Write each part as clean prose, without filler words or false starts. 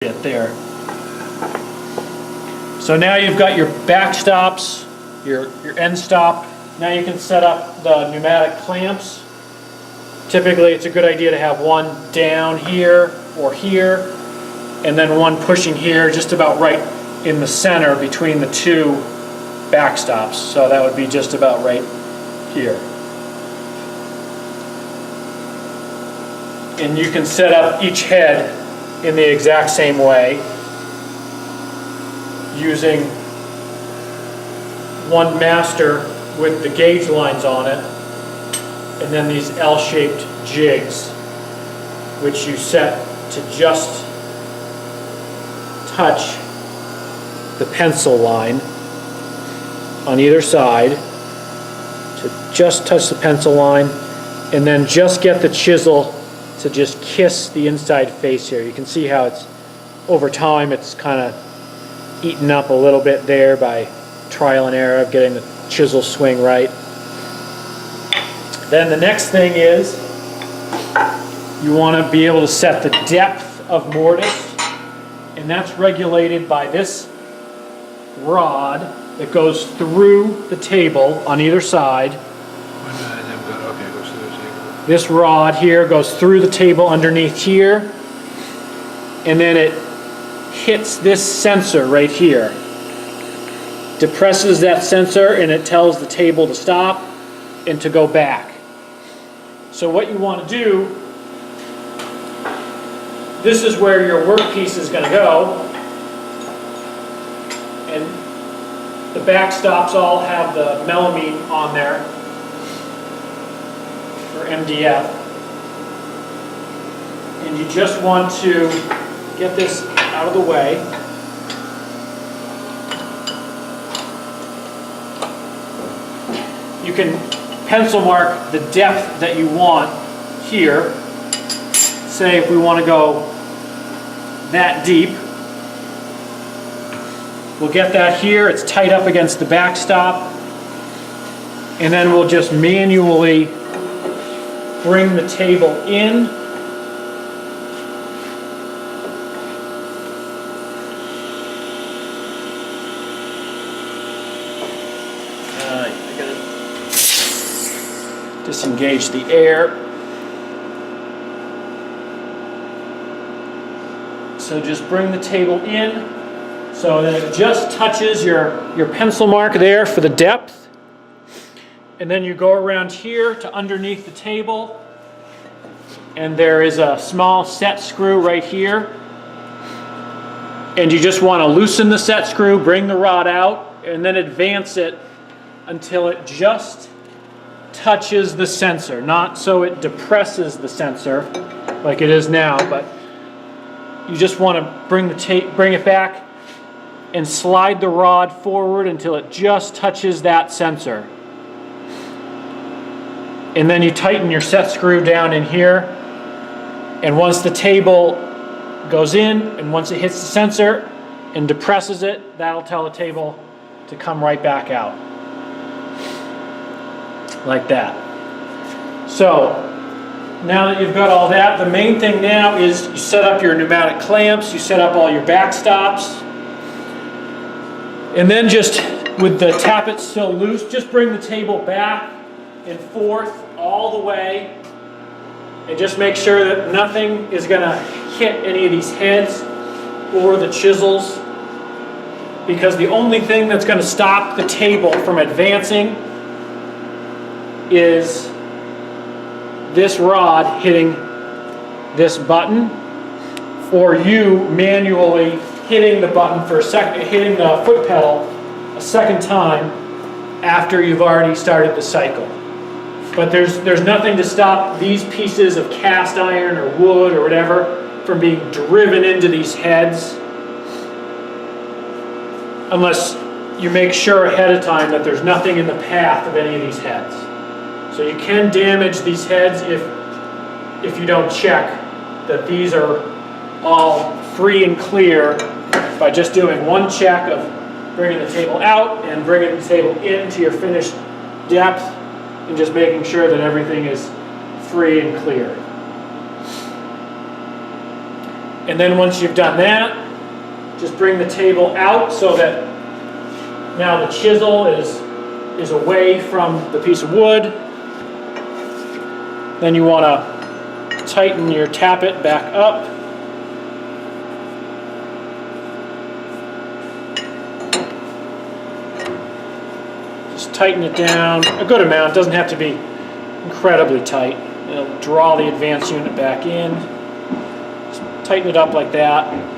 it there. So now you've got your back stops, your end stop. Now you can set up the pneumatic clamps. Typically it's a good idea to have one down here or here, and then one pushing here just about right in the center between the two back stops. So that would be just about right here. And you can set up each head in the exact same way using one master with the gauge lines on it, and then these L-shaped jigs which you set to just touch the pencil line on either side, to just touch the pencil line, and then just get the chisel to just kiss the inside face here. You can see how it's, over time, it's kind of eaten up a little bit there by trial and error of getting the chisel swing right. Then the next thing is you want to be able to set the depth of mortise, and that's regulated by this rod that goes through the table on either side. This rod here goes through the table underneath here, and then it hits this sensor right here. Depresses that sensor, and it tells the table to stop and to go back. So what you want to do, this is where your workpiece is going to go, and the back stops all have the melamine on there, or MDF, and you just want to get this out of the way. You can pencil mark the depth that you want here. Say if we want to go that deep, we'll get that here. It's tight up against the backstop, and then we'll just manually bring the table in. I gotta disengage the air. So just bring the table in so that it just touches your pencil mark there for the depth. And then you go around here to underneath the table, and there is a small set screw right here. And you just want to loosen the set screw, bring the rod out, and then advance it until it just touches the sensor. Not so it depresses the sensor like it is now, but you just want to bring it back and slide the rod forward until it just touches that sensor. And then you tighten your set screw down in here, and once the table goes in and once it hits the sensor and depresses it, that'll tell the table to come right back out. Like that. So now that you've got all that, the main thing now is you set up your pneumatic clamps, you set up all your back stops, and then just with the tappet still loose, just bring the table back and forth all the way, and just make sure that nothing is going to hit any of these heads or the chisels, because the only thing that's going to stop the table from advancing is this rod hitting this button, or you manually hitting the button for a second, hitting the foot pedal a second time after you've already started the cycle. But there's nothing to stop these pieces of cast iron or wood or whatever from being driven into these heads, unless you make sure ahead of time that there's nothing in the path of any of these heads. So you can damage these heads if you don't check that these are all free and clear by just doing one check of bringing the table out and bringing the table into your finished depth, and just making sure that everything is free and clear. And then once you've done that, just bring the table out so that now the chisel is away from the piece of wood. Then you want to tighten your tappet back up. Just tighten it down a good amount. It doesn't have to be incredibly tight. It'll draw the advance unit back in. Just tighten it up like that.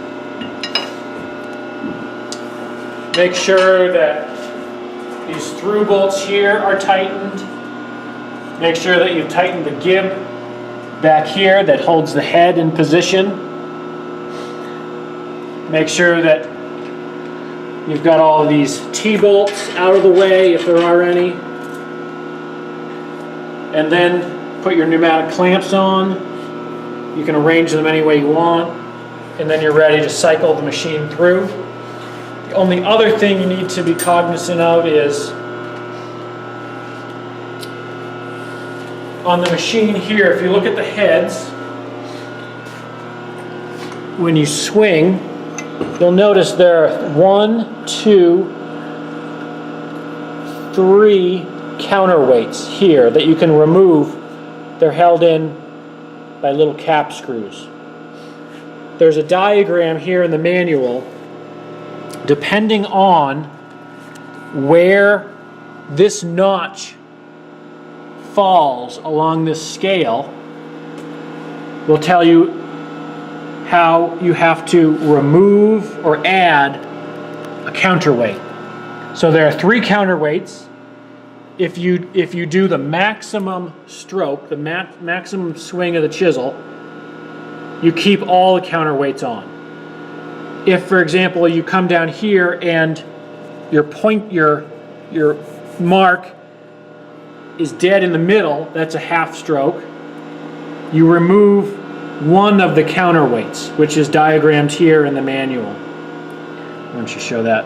Make sure that these through bolts here are tightened. Make sure that you've tightened the gib back here that holds the head in position. Make sure that you've got all of these T-bolts out of the way if there are any. And then put your pneumatic clamps on. You can arrange them any way you want. And then you're ready to cycle the machine through. The only other thing you need to be cognizant of is on the machine here, if you look at the heads, when you swing, you'll notice there are 1, 2, 3 counterweights here that you can remove. They're held in by little cap screws. There's a diagram here in the manual. Depending on where this notch falls along this scale, will tell you how you have to remove or add a counterweight. So there are 3 counterweights. If you do the maximum stroke, the maximum swing of the chisel, you keep all the counterweights on. If, for example, you come down here and your mark is dead in the middle, that's a half stroke, you remove one of the counterweights, which is diagrammed here in the manual. Why don't you show that?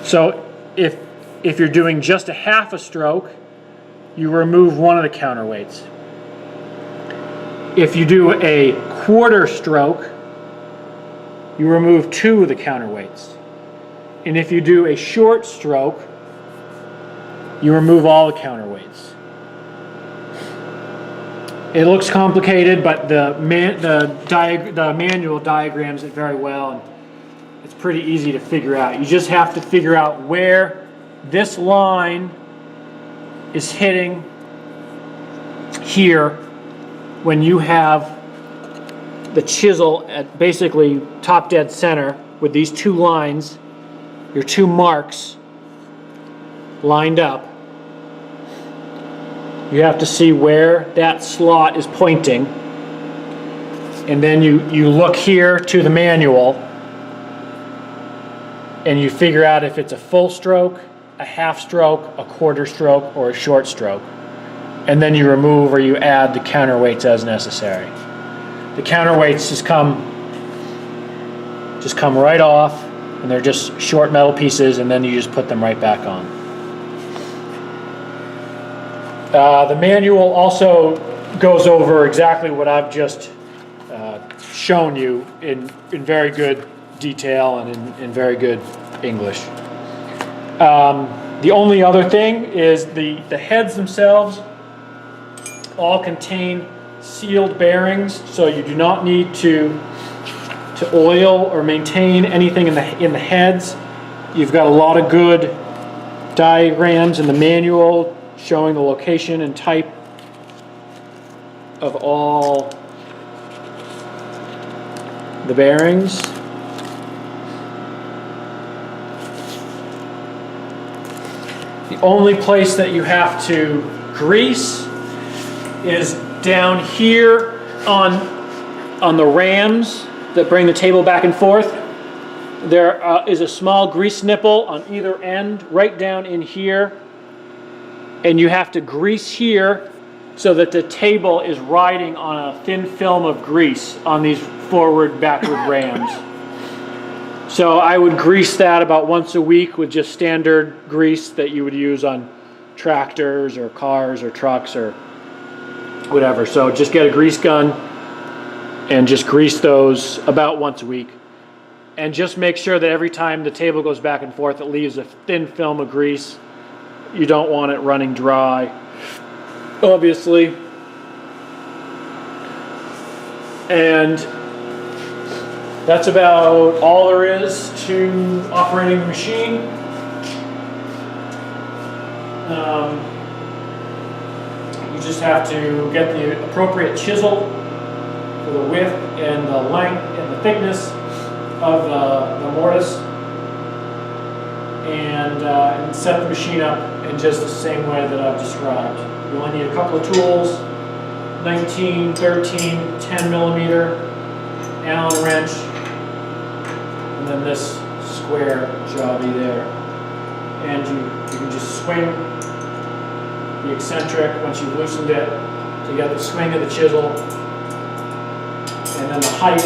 So if you're doing just a half a stroke, you remove one of the counterweights. If you do a quarter stroke, you remove 2 of the counterweights. And if you do a short stroke, you remove all the counterweights. It looks complicated, but the manual diagrams it very well, and it's pretty easy to figure out. You just have to figure out where this line is hitting here when you have the chisel at basically top dead center with these 2 lines, your 2 marks lined up. You have to see where that slot is pointing, and then you look here to the manual and you figure out if it's a full stroke, a half stroke, a quarter stroke, or a short stroke. And then you remove or you add the counterweights as necessary. The counterweights just come right off, and they're just short metal pieces, and then you just put them right back on. The manual also goes over exactly what I've just shown you in very good detail and in very good English. The only other thing is the heads themselves all contain sealed bearings, so you do not need to oil or maintain anything in the heads. You've got a lot of good diagrams in the manual showing the location and type of all the bearings. The only place that you have to grease is down here on the rams that bring the table back and forth. There is a small grease nipple on either end, right down in here. And you have to grease here so that the table is riding on a thin film of grease on these forward-backward rams. So I would grease that about once a week with just standard grease that you would use on tractors or cars or trucks or whatever. So just get a grease gun and just grease those about once a week. And just make sure that every time the table goes back and forth, it leaves a thin film of grease. You don't want it running dry, obviously. And that's about all there is to operating the machine. You just have to get the appropriate chisel for the width and the length and the thickness of the mortise, and set the machine up in just the same way that I've described. You only need a couple of tools, 19, 13, 10 millimeter Allen wrench, and then this square jobby there. And you can just swing the eccentric once you've loosened it to get the swing of the chisel, and then the height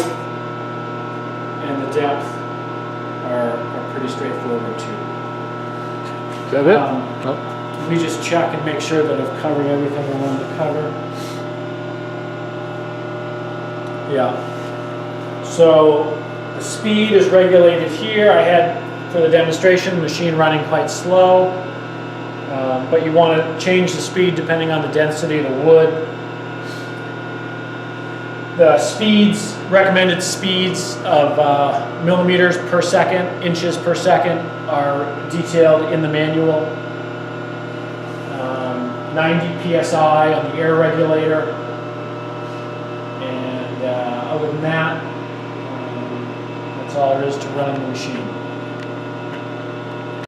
and the depth are pretty straightforward too. Is that it? Let me just check and make sure that I've covered everything I wanted to cover. Yeah. So the speed is regulated here. I had, for the demonstration, the machine running quite slow, but you want to change the speed depending on the density of the wood. The speeds, recommended speeds of millimeters per second, inches per second, are detailed in the manual. 90 psi on the air regulator, and other than that, that's all there is to running the machine.